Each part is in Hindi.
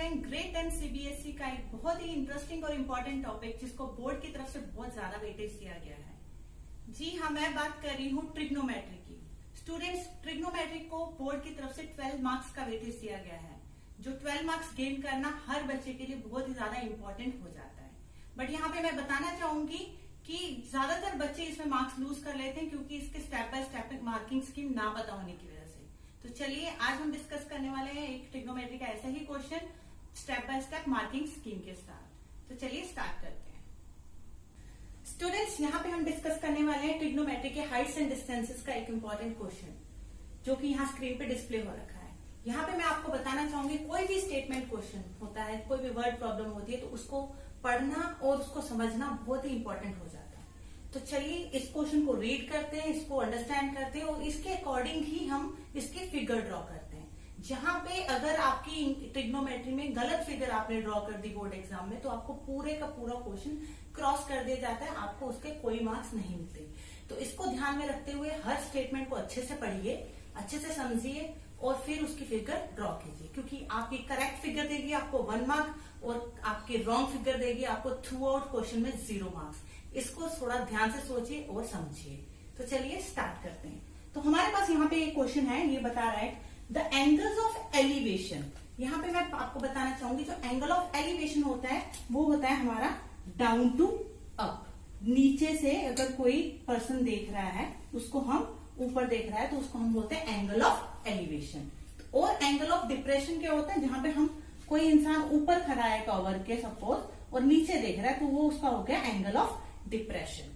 हैं ग्रेड 10 सीबीएसई का एक बहुत ही इंटरेस्टिंग और इम्पोर्टेंट टॉपिक जिसको बोर्ड की तरफ से बहुत ज्यादा वेटेज दिया गया है। जी हाँ, मैं बात कर रही हूँ ट्रिग्नोमेट्री की। स्टूडेंट्स, ट्रिग्नोमेट्री को बोर्ड की तरफ से 12 मार्क्स का वेटेज दिया गया है, जो 12 मार्क्स गेन करना हर बच्चे के लिए बहुत ही ज्यादा इंपॉर्टेंट हो जाता है। बट यहाँ पे मैं बताना चाहूंगी कि ज्यादातर बच्चे इसमें मार्क्स लूज कर लेते हैं क्योंकि इसके step by step marking scheme ना पता होने की वजह से। तो चलिए आज हम डिस्कस करने वाले हैं एक ट्रिग्नोमेट्री का ऐसा ही question step by step marking scheme के साथ। तो चलिए स्टार्ट करते हैं। स्टूडेंट्स, यहाँ पे हम डिस्कस करने वाले हैं ट्रिग्नोमेट्री के हाइट्स एंड डिस्टेंसेस का एक इम्पोर्टेंट क्वेश्चन जो कि यहाँ स्क्रीन पे डिस्प्ले हो रखा है। यहाँ पे मैं आपको बताना चाहूंगी, कोई भी स्टेटमेंट क्वेश्चन होता है, कोई भी वर्ड प्रॉब्लम होती है तो उसको पढ़ना और उसको समझना बहुत ही इंपॉर्टेंट हो जाता है। तो चलिए इस क्वेश्चन को रीड करते हैं, इसको अंडरस्टैंड करते हैं और इसके अकॉर्डिंग ही हम इसके फिगर ड्रॉ करते हैं। जहां पे अगर आपकी ट्रिग्नोमेट्री में गलत फिगर आपने ड्रॉ कर दी बोर्ड एग्जाम में तो आपको पूरे का पूरा क्वेश्चन क्रॉस कर दिया जाता है, आपको उसके कोई मार्क्स नहीं मिलते। तो इसको ध्यान में रखते हुए हर स्टेटमेंट को अच्छे से पढ़िए, अच्छे से समझिए और फिर उसकी फिगर ड्रॉ कीजिए, क्योंकि आपकी करेक्ट फिगर देगी आपको 1 मार्क और आपकी रॉन्ग फिगर देगी आपको थ्रू आउट क्वेश्चन में 0 मार्क्स। इसको थोड़ा ध्यान से सोचिए और समझिए। तो चलिए स्टार्ट करते हैं। तो हमारे पास यहाँ पे एक क्वेश्चन है, ये बता रहा है द एंगल्स ऑफ एलिवेशन। यहाँ पे मैं आपको बताना चाहूंगी जो एंगल ऑफ एलिवेशन होता है वो होता है हमारा डाउन टू अप। नीचे से अगर कोई पर्सन देख रहा है उसको हम ऊपर देख रहा है तो उसको हम बोलते हैं एंगल ऑफ एलिवेशन। और एंगल ऑफ डिप्रेशन क्या होता है, जहां पे हम कोई इंसान ऊपर खड़ा है टॉवर के सपोज और नीचे देख रहा है तो वो उसका हो गया एंगल ऑफ डिप्रेशन।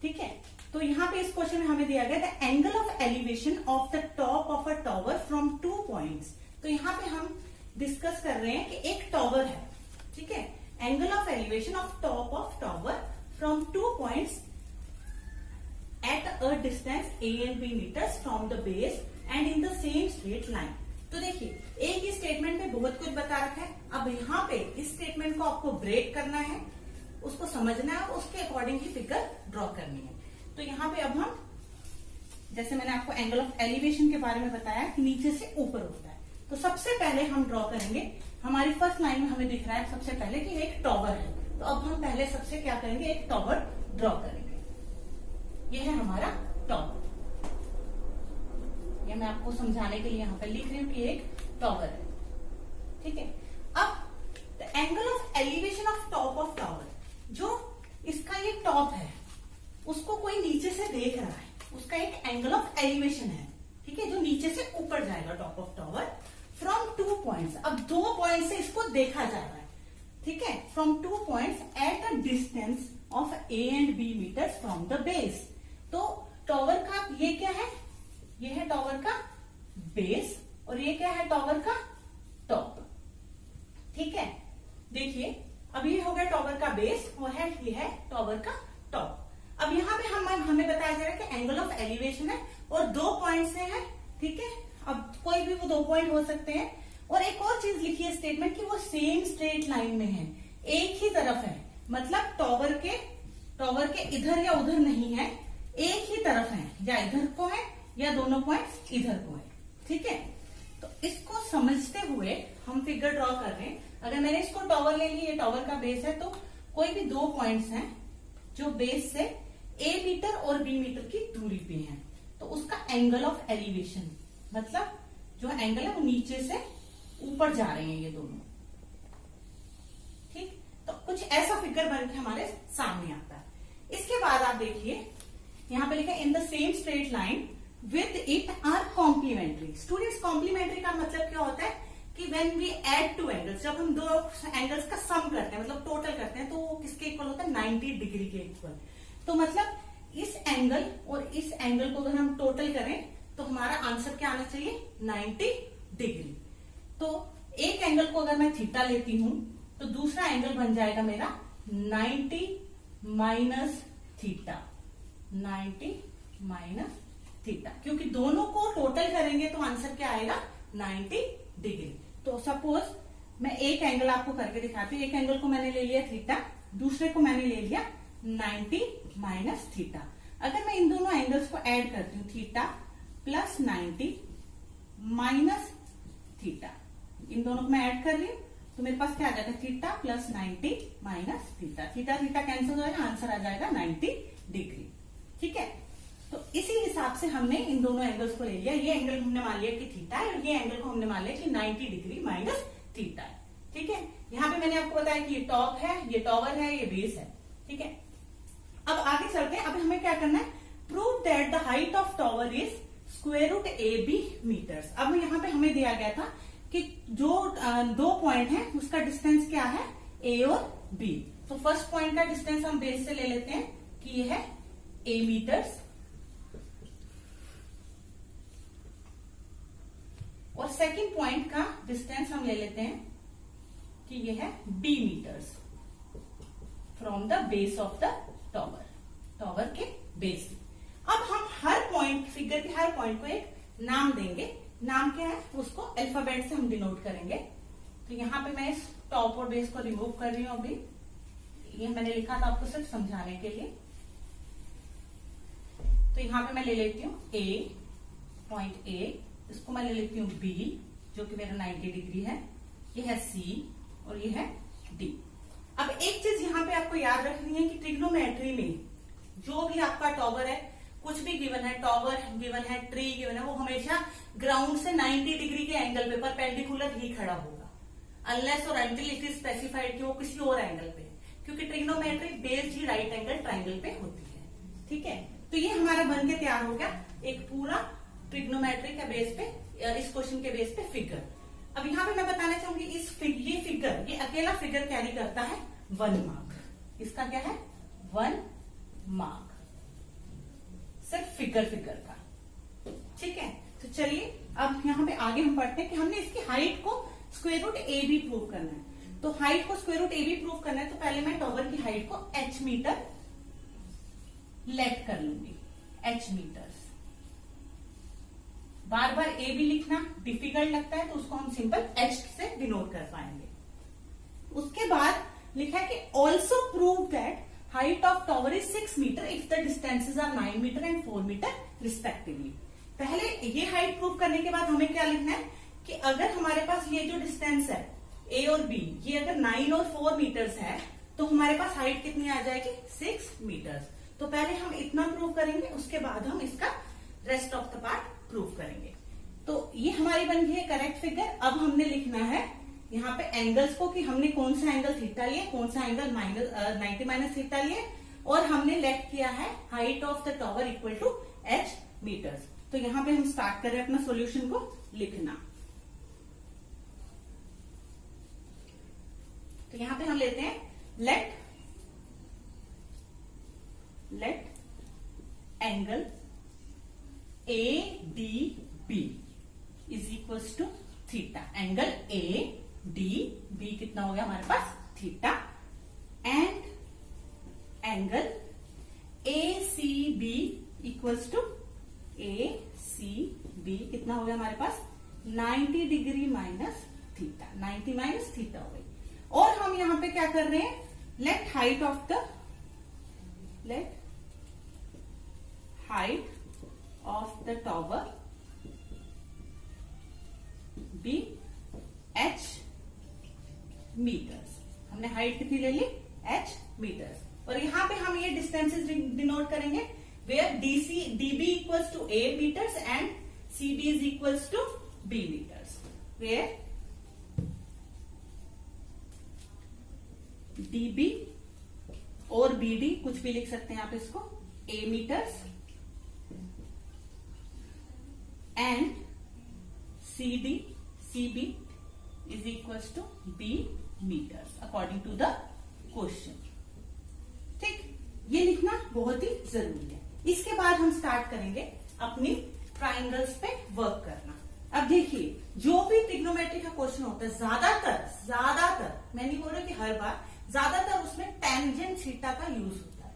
ठीक है, तो यहाँ पे इस क्वेश्चन में हमें दिया गया the angle of elevation of the top of a tower from 2 points. तो यहाँ पे हम डिस्कस कर रहे हैं कि एक टॉवर है, ठीक है, angle of elevation of top of tower from 2 points at a distance a and b meters from the base and in the same straight line। तो देखिए एक ही स्टेटमेंट में बहुत कुछ बता रखा है। अब यहाँ पे इस स्टेटमेंट को आपको ब्रेक करना है, उसको समझना है, उसके अकॉर्डिंग ही फिगर ड्रॉ करनी है। तो यहाँ पे अब हम, जैसे मैंने आपको एंगल ऑफ एलिवेशन के बारे में बताया कि नीचे से ऊपर होता है, तो सबसे पहले हम ड्रॉ करेंगे। हमारी फर्स्ट लाइन में हमें दिख रहा है सबसे पहले कि एक टॉवर है, तो अब हम पहले सबसे क्या करेंगे, एक टॉवर ड्रॉ करेंगे। ये है हमारा टॉवर। ये मैं आपको समझाने के लिए यहाँ पर लिख रही हूँ कि एक टॉवर है, ठीक है। अब the angle of elevation of top of tower, जो इसका ये टॉप है उसको कोई नीचे से देख रहा है, उसका एक एंगल ऑफ एलिवेशन है, ठीक है, जो नीचे से ऊपर जाएगा top of tower from 2 points. अब 2 पॉइंट से इसको देखा जा रहा है, ठीक है, from 2 points at a distance of a and b metres from the base. तो टॉवर का ये क्या है, ये है टॉवर का बेस और ये क्या है टॉवर का टॉप, ठीक है। देखिए अब ये हो गया टॉवर का बेस और ये है टॉवर का टॉप। अब यहाँ पे हमें बताया जा रहा है कि एंगल ऑफ एलिवेशन है और 2 पॉइंट से है, ठीक है। अब कोई भी वो 2 पॉइंट हो सकते हैं। और एक और चीज लिखी है स्टेटमेंट की वो सेम स्ट्रेट लाइन में है, एक ही तरफ है, मतलब टॉवर के इधर या उधर नहीं है, एक ही तरफ है, या इधर को है या दोनों पॉइंट्स इधर को है, ठीक है। तो इसको समझते हुए हम फिगर ड्रॉ कर रहे हैं। अगर मैंने इसको टॉवर ले लिया, ये टॉवर का बेस है, तो कोई भी 2 पॉइंट्स हैं जो बेस से a मीटर और b मीटर की दूरी पे हैं, तो उसका एंगल ऑफ एलिवेशन, मतलब जो एंगल है वो नीचे से ऊपर जा रहे हैं ये दोनों, ठीक। तो कुछ ऐसा फिगर बन के हमारे सामने आता है। इसके बाद आप देखिए यहाँ पे लिखा है in the same straight line with it are complementary. Students, complementary का मतलब क्या होता है कि व्हेन वी ऐड 2 एंगल्स, जब हम 2 एंगल्स का सम करते हैं, मतलब टोटल करते हैं, तो वो किसके इक्वल होता है, 90 डिग्री के इक्वल। तो मतलब इस एंगल और इस एंगल को अगर हम टोटल करें तो हमारा आंसर क्या आना चाहिए, 90 डिग्री। तो एक एंगल को अगर मैं थीटा लेती हूं तो दूसरा एंगल बन जाएगा मेरा 90 माइनस थीटा, 90 माइनस थीटा, क्योंकि दोनों को टोटल करेंगे तो आंसर क्या आएगा, 90 डिग्री। तो सपोज मैं एक एंगल आपको करके दिखाती हूँ। एक एंगल को मैंने ले लिया थीटा, दूसरे को मैंने ले लिया 90 माइनस थीटा। अगर मैं इन दोनों एंगल्स को ऐड करती हूँ, थीटा प्लस 90 माइनस थीटा, इन दोनों को मैं ऐड कर रही हूँ तो मेरे पास क्या आ जाएगा, theta plus 90 minus theta, theta theta cancel हो जाएगा, आंसर आ जाएगा 90 डिग्री। ठीक है, तो इसी हिसाब से हमने इन दोनों एंगल्स को ले लिया। ये एंगल हमने मान लिया कि थीटा है और ये एंगल को हमने मान लिया कि 90 डिग्री माइनस थीटा है। ठीक है, यहाँ पे मैंने आपको बताया कि ये टॉप है, ये टॉवर है, ये बेस है। ठीक है, अब आगे चलते हैं। अब हमें क्या करना है, prove that the height of tower is square root AB metres. अब यहाँ पे हमें दिया गया था कि जो दो पॉइंट है उसका डिस्टेंस क्या है, A और B। तो फर्स्ट पॉइंट का डिस्टेंस हम बेस से ले लेते हैं कि ये है A मीटर्स, और सेकंड पॉइंट का डिस्टेंस हम ले लेते हैं कि ये है B metres from the base of the tower, tower के बेस। अब हम हर पॉइंट, फिगर के हर पॉइंट को एक नाम देंगे। नाम क्या है, उसको अल्फाबेट से हम डिनोट करेंगे। तो यहाँ पे मैं इस टॉप और बेस को रिमूव कर रही हूं अभी। ये मैंने लिखा था आपको सिर्फ समझाने के लिए। तो यहाँ पे मैं ले लेती हूँ A, पॉइंट A, इसको मैं ले लेती हूँ B जो कि मेरा 90 डिग्री है, ये है C और ये है D। अब एक चीज यहाँ पे आपको याद रखनी है कि ट्रिग्नोमेट्री में जो भी आपका टॉवर है, कुछ भी गिवन है, टॉवर गिवन है, ट्री गिवन है, वो हमेशा ग्राउंड से 90 डिग्री के एंगल पे परपेंडिकुलर ही खड़ा होगा, अनलेस और अनटिल इट इज स्पेसिफाइड कि वो किसी और एंगल पे है, क्योंकि ट्रिग्नोमेट्री बेस्ड ही राइट एंगल ट्राइंगल पे होती है। ठीक है, तो ये हमारा बन के तैयार हो गया एक पूरा ट्रिग्नोमेट्री के बेस पे, इस क्वेश्चन के बेस पे फिगर। अब यहाँ पे मैं बताना चाहूंगी ये फिगर, ये अकेला फिगर कैरी करता है 1 मार्क। इसका क्या है, 1 मार्क, सिर्फ फिगर का। ठीक है, तो चलिए अब यहाँ पे आगे हम पढ़ते हैं कि हमने इसकी हाइट को स्क्वायर रूट AB प्रूव करना है। तो हाइट को स्क्वायर रूट AB प्रूव करना है, तो पहले मैं टॉवर की हाइट को H मीटर लेट कर लूंगी, H मीटर्स। बार बार AB लिखना डिफिकल्ट लगता है, तो उसको हम सिंपल H से डिनोट कर पाएंगे। उसके बाद लिखा है कि also prove that height of tower is 6 meter if the distances are 9 meter and 4 meter respectively. पहले ये हाइट प्रूव करने के बाद हमें क्या लिखना है कि अगर हमारे पास ये जो डिस्टेंस है A और B, ये अगर 9 और 4 मीटर्स है, तो हमारे पास हाइट कितनी आ जाएगी, 6 मीटर्स। तो पहले हम इतना प्रूव करेंगे, उसके बाद हम इसका rest of the part prove करेंगे। तो ये हमारी बन गई है करेक्ट फिगर। अब हमने लिखना है यहाँ पे एंगल्स को कि हमने कौन सा एंगल थीटा लिया, कौन सा एंगल 90 माइनस थीटा लिए, और हमने लेट किया है height of the tower equal to H meters. तो यहाँ पे हम स्टार्ट कर रहे हैं अपना सॉल्यूशन को लिखना। तो यहाँ पे हम लेते हैं let angle ADB is equals to theta. Angle ADB कितना हो गया हमारे पास, theta, and angle ACB equals to ACB कितना हो गया हमारे पास, 90 degree minus theta, 90 minus theta हो गई। और हम यहां पे क्या कर रहे हैं, let height of the tower be H meters. हमने हाइट कितनी ले ली, H मीटर्स। और यहां पे हम ये डिस्टेंसेस डिनोट करेंगे where DB equals to A meters and CB is equals to B meters, where DB और BD कुछ भी लिख सकते हैं आप इसको, A meters and CB is equals to B meters according to the question। ठीक, ये लिखना बहुत ही जरूरी है। इसके बाद हम स्टार्ट करेंगे अपनी ट्राइंगल्स पे वर्क करना। अब देखिए, जो भी ट्रिग्नोमेट्री का क्वेश्चन होता है, ज्यादातर मैं नहीं बोल रही कि हर बार, ज्यादातर उसमें टेंजेंट थीटा का यूज होता है,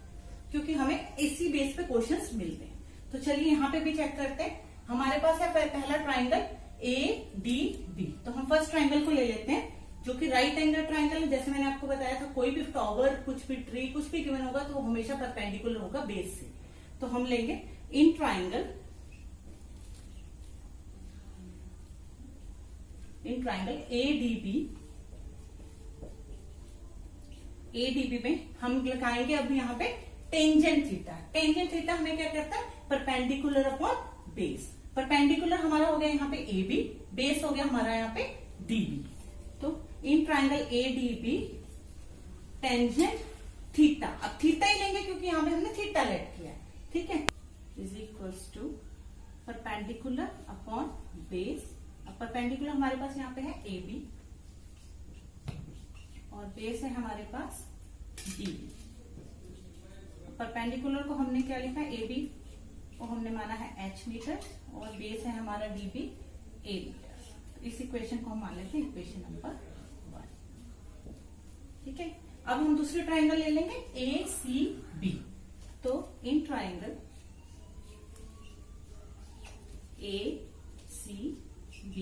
क्योंकि हमें इसी बेस पे क्वेश्चंस मिलते हैं। तो चलिए यहाँ पे भी चेक करते हैं। हमारे पास है पहला ट्राइंगल ADB। तो हम फर्स्ट ट्राइंगल को ले लेते हैं, जो कि राइट एंगल ट्राइंगल है। जैसे मैंने आपको बताया था, कोई भी टॉवर, कुछ भी ट्री, कुछ भी गिवन होगा तो वो हमेशा परपेंडिकुलर होगा बेस से। तो हम लेंगे इन ट्राइंगल ADB ADB में हम लगाएंगे अब यहाँ पे टेंजेंट थीटा। टेंजेंट थीटा हमें क्या करता है, परपेंडिकुलर अपॉन बेस। परपेंडिकुलर हमारा हो गया यहाँ पे AB, बेस हो गया हमारा यहाँ पे DB। तो in triangle ADB tangent theta, अब थीटा ही लेंगे क्योंकि यहाँ पे हमने थीटा लेट किया है, ठीक है, is equals to perpendicular upon base. अब परपेंडिकुलर हमारे पास यहाँ पे है AB और बेस है हमारे पास DB। परपेंडिकुलर को हमने क्या लिखा है, AB को हमने माना है h मीटर और बेस है हमारा DB A मीटर। तो इस इक्वेशन को हम मान लेते हैं इक्वेशन नंबर 1, ठीक है। अब हम दूसरी ट्राइंगल ले लेंगे ACB। तो इन ट्राइंगल ACB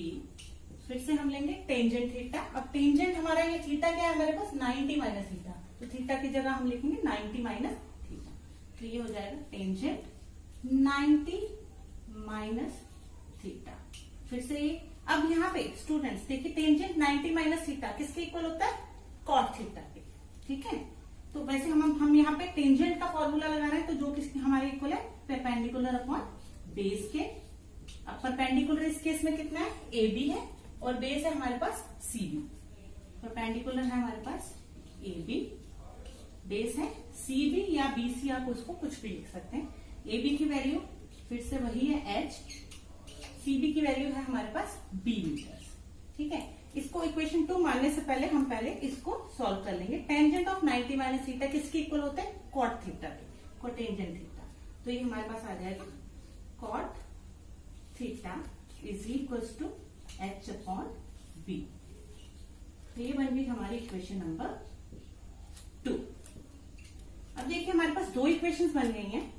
फिर से हम लेंगे टेंजेंट थीटा। अब टेंजेंट हमारा ये थीटा क्या है हमारे पास, 90 माइनस थीटा, तो थीटा की जगह हम लिखेंगे 90 माइनस थीटा। तो ये हो जाएगा टेंजेंट 90 माइनस थीटा। फिर से ये, अब यहाँ पे स्टूडेंट्स देखिए टेंजेंट 90 माइनस थीटा किसके इक्वल होता है, कॉट थीटा के, ठीक है। तो वैसे हम यहाँ पे टेंजेंट का फॉर्मूला लगा रहे हैं, तो जो किसके हमारे इक्वल है, परपेंडिकुलर अपॉन बेस के। अब परपेंडिकुलर इस केस में कितना है, AB है और बेस है हमारे पास CB। परपेंडिकुलर है हमारे पास AB, बेस है CB या BC, आप उसको कुछ भी लिख सकते हैं। AB की वैल्यू फिर से वही है h, CB की वैल्यू है हमारे पास B मीटर, ठीक है। इसको इक्वेशन 2 मानने से पहले हम पहले इसको सॉल्व कर लेंगे। टेंजेंट ऑफ 90 माइनस थीटा किसके इक्वल होता है, कॉट थीटा के, कोटेंजेंट थीटा। तो ये हमारे पास आ जाएगा cot theta is equals to h upon B। तो ये बन गई हमारी इक्वेशन नंबर 2। अब देखिए हमारे पास दो इक्वेशंस बन गई हैं,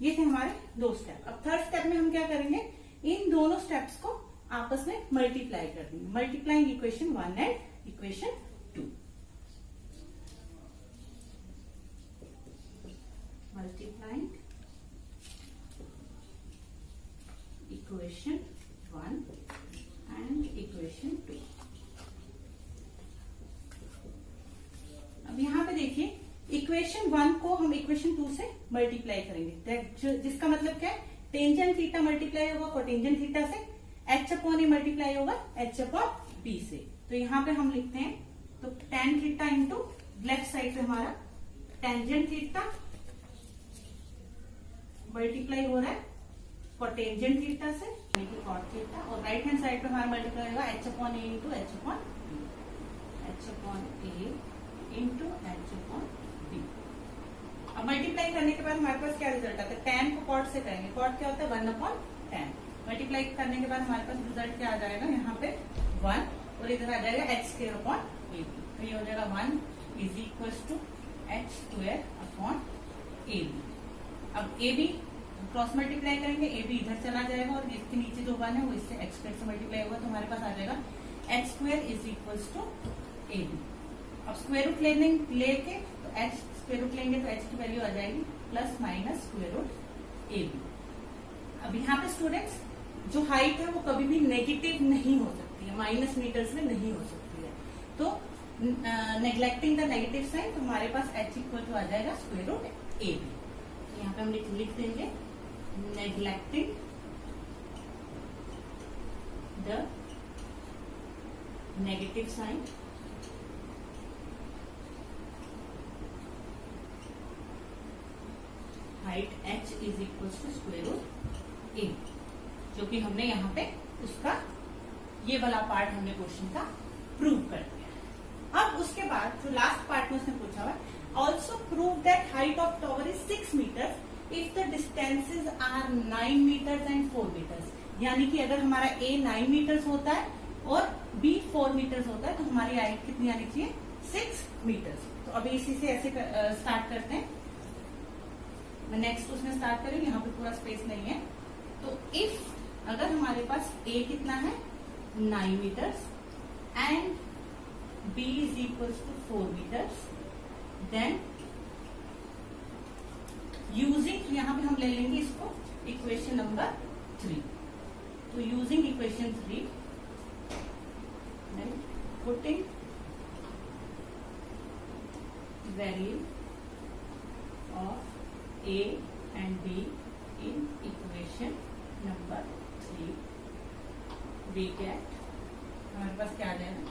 ये थे हमारे दो स्टेप। अब थर्ड स्टेप में हम क्या करेंगे, इन दोनों स्टेप्स को आपस में मल्टीप्लाई कर देंगे, multiplying equation 1 and equation 2। Multiplying equation 1 and equation 2। अब यहां पे देखिए इक्वेशन 1 को हम इक्वेशन 2 से मल्टीप्लाई करेंगे, जिसका मतलब क्या है, टेंजेंट थीटा मल्टीप्लाई होगा कोटेंजेंट थीटा से, h अपॉन ए मल्टीप्लाई होगा h अपॉन b से। तो यहाँ पे हम लिखते हैं, तो tan theta into left side पे हमारा टेंजेंट थीटा मल्टीप्लाई हो रहा है कोटेंजेंट थीटा से कॉट थीटा, और राइट हैंड साइड पे हमारा मल्टीप्लाई होगा h upon a into h upon b, h upon a into h upon b। अब मल्टीप्लाई करने के बाद हमारे पास क्या रिजल्ट आता है, tan को कॉट से करेंगे, कॉट क्या होता है 1 अपॉन tan। मल्टीप्लाई करने के बाद हमारे पास रिजल्ट क्या आ जाएगा, यहाँ पे 1 और इधर आ जाएगा h स्क्वायर अपॉन AB। तो ये हो जाएगा 1 is equal to h square upon AB। अब AB क्रॉस मल्टीप्लाई करेंगे, AB इधर चला जाएगा और इसके नीचे जो 1 है वो इससे h स्क्वायर से मल्टीप्लाई होगा, तो हमारे पास आ जाएगा h square is equal to AB। अब स्क्वायर रूट लेके तो h स्क्वायर रूट लेंगे तो h की वैल्यू आ जाएगी plus minus square root AB। अब यहाँ पे स्टूडेंट्स जो हाइट है वो कभी भी नेगेटिव नहीं हो सकती है, माइनस मीटर्स में नहीं हो सकती है। तो नेग्लेक्टिंग द नेगेटिव साइन, तो हमारे पास h इक्वल टू आ जाएगा स्क्वायर रूट AB। तो यहाँ पे हम लिख देंगे neglecting the negative sign height h is equal to square root A, जो कि हमने यहाँ पे उसका ये वाला पार्ट हमने क्वेश्चन का प्रूव कर दिया। अब उसके बाद जो लास्ट पार्ट में उसने पूछा हुआ, also prove that height of tower is 6 meter if the distances are 9 meters and 4 meters. यानी कि अगर हमारा A 9 मीटर्स होता है और B 4 मीटर्स होता है, तो हमारी हाइट कितनी आनी चाहिए, 6 मीटर्स। तो अभी इसी से ऐसे स्टार्ट करते हैं, मैं नेक्स्ट उसमें स्टार्ट करेंगे, यहाँ पे पूरा स्पेस नहीं है। तो इफ अगर हमारे पास A कितना है 9 meters and B is equal to 4 meters, then using, यहाँ पे हम ले लेंगे इसको इक्वेशन नंबर 3। तो using equation 3 then putting value of a and b in equation number 3 we get, हमारे पास क्या आ जाएगा,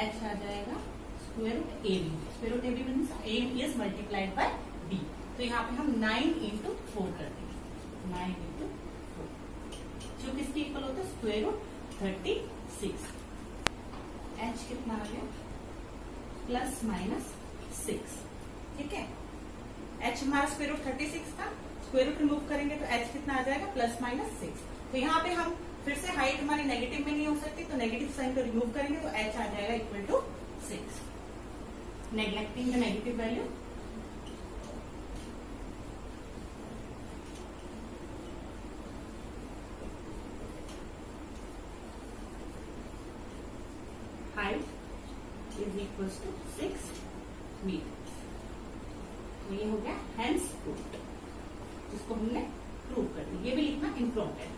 h आ जाएगा square root A B. Square root A B means a is multiplied by b. तो यहाँ पे हम 9 into 4 कर देंगे. 9 into 4 जो किसके इक्वल होता है, स्क्वायर रूट 36. h कितना आ गया, प्लस माइनस 6. ठीक है, h हमारा स्क्वायर रूट 36 था, स्क्वायर रूट रिमूव करेंगे तो h कितना आ जाएगा, प्लस माइनस 6. तो यहाँ पे हम फिर से हाइट हमारी नेगेटिव में नहीं हो सकती, तो नेगेटिव साइन को रिमूव करेंगे तो h आ जाएगा equal to 6. Neglecting the negative value. Height is equal to 6 meter. तो ये हो गया हेंस प्रूव्ड, जिसको हमने प्रूव कर दिया. ये भी लिखना इम्पोर्टेंट.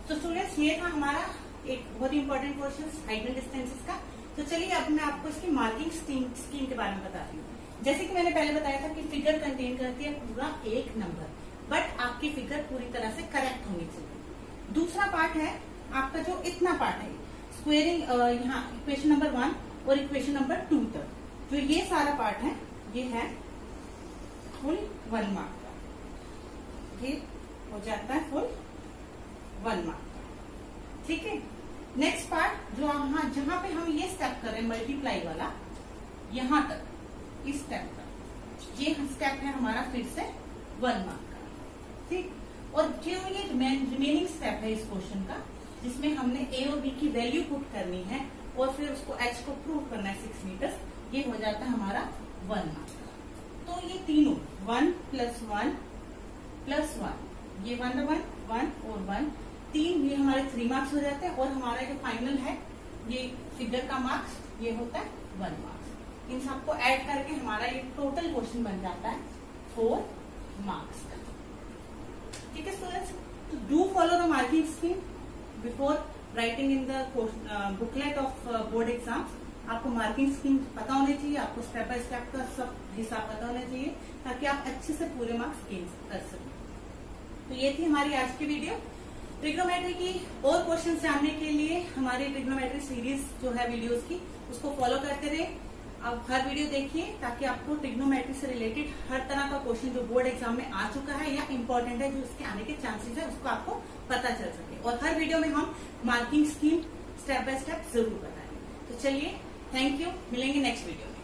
तो स्टूडेंट्स ये था हमारा एक बहुत ही important question height and distances का. तो चलिए अब मैं आपको इसकी मार्किंग स्कीम के बारे में बताती हूँ. जैसे कि मैंने पहले बताया था कि फिगर कंटेन करती है पूरा एक नंबर, बट आपकी फिगर पूरी तरह से करेक्ट होनी चाहिए. दूसरा पार्ट है आपका जो इतना पार्ट है स्क्वेयरिंग, यहाँ इक्वेशन नंबर 1 और इक्वेशन नंबर 2 तक जो ये सारा पार्ट है, ये है फुल 1 मार्क का. ये हो जाता है फुल 1 मार्क का. ठीक है, नेक्स्ट पार्ट जो यहाँ जहां पे हम ये स्टेप कर रहे हैं मल्टीप्लाई वाला, यहां तक इस स्टेप का, ये स्टेप है हमारा फिर से 1 मार्क का. ठीक, और जो ये रिमेनिंग स्टेप है इस क्वेश्चन का, जिसमें हमने ए और बी की वैल्यू पुट करनी है और फिर उसको एच को प्रूव करना है 6 मीटर, ये हो जाता है हमारा 1 मार्क का. तो ये तीनों 1 + 1 + 1, ये 1 और 1, 3 ये हमारे 3 मार्क्स हो जाते हैं. और हमारा जो फाइनल है ये फिगर का मार्क्स, ये होता है 1 मार्क्स. इन सबको ऐड करके हमारा ये टोटल क्वेश्चन बन जाता है 4 मार्क्स का. ठीक है स्टूडेंट्स, तो do follow the marking scheme before writing in the booklet of board exams. आपको मार्किंग स्कीम पता होनी चाहिए, आपको स्टेप बाय स्टेप का सब हिसाब पता होना चाहिए, ताकि आप अच्छे से पूरे मार्क्स गेन कर सकें. तो ये थी हमारी आज की वीडियो. ट्रिग्नोमेट्री की और क्वेश्चन जानने के लिए हमारी ट्रिग्नोमेट्री सीरीज जो है वीडियोस की, उसको फॉलो करते रहे. आप हर वीडियो देखिए ताकि आपको ट्रिग्नोमेट्री से रिलेटेड हर तरह का क्वेश्चन जो बोर्ड एग्जाम में आ चुका है या इम्पोर्टेंट है, जो उसके आने के चांसेस है, उसको आपको पता चल सके. और हर वीडियो में हम marking scheme step by step जरूर बताएंगे. तो चलिए, थैंक यू, मिलेंगे नेक्स्ट वीडियो में.